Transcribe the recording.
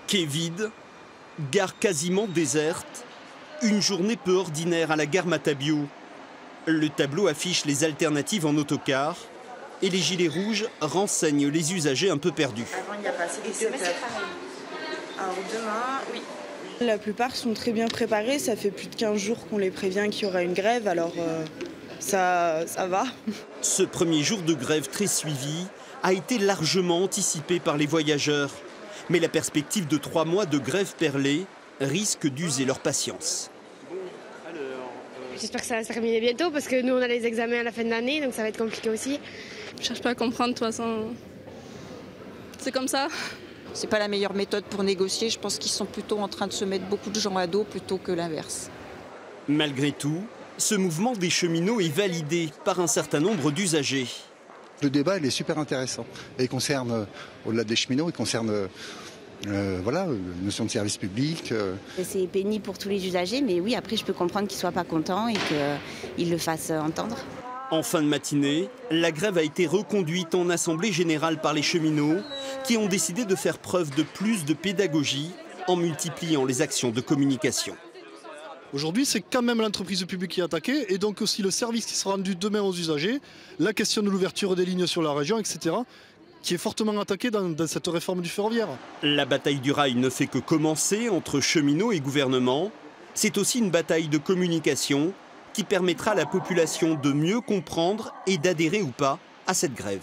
Quai vide, gare quasiment déserte, une journée peu ordinaire à la gare Matabio. Le tableau affiche les alternatives en autocar et les gilets rouges renseignent les usagers un peu perdus. Avant, il n'y a pas assez de 17 heures. Alors demain, oui. La plupart sont très bien préparés, ça fait plus de 15 jours qu'on les prévient qu'il y aura une grève, alors ça va. Ce premier jour de grève très suivi a été largement anticipé par les voyageurs. Mais la perspective de 3 mois de grève perlée risque d'user leur patience. J'espère que ça va se terminer bientôt parce que nous on a les examens à la fin de l'année, donc ça va être compliqué aussi. Je cherche pas à comprendre, de toute façon. C'est comme ça. C'est pas la meilleure méthode pour négocier. Je pense qu'ils sont plutôt en train de se mettre beaucoup de gens à dos plutôt que l'inverse. Malgré tout, ce mouvement des cheminots est validé par un certain nombre d'usagers. Le débat il est super intéressant. Et il concerne, au-delà des cheminots, il concerne la notion de service public. C'est pénible pour tous les usagers, mais oui, après je peux comprendre qu'ils ne soient pas contents et qu'ils le fassent entendre. En fin de matinée, la grève a été reconduite en assemblée générale par les cheminots qui ont décidé de faire preuve de plus de pédagogie en multipliant les actions de communication. Aujourd'hui, c'est quand même l'entreprise publique qui est attaquée et donc aussi le service qui sera rendu demain aux usagers, la question de l'ouverture des lignes sur la région, etc., qui est fortement attaquée dans cette réforme du ferroviaire. La bataille du rail ne fait que commencer entre cheminots et gouvernement. C'est aussi une bataille de communication qui permettra à la population de mieux comprendre et d'adhérer ou pas à cette grève.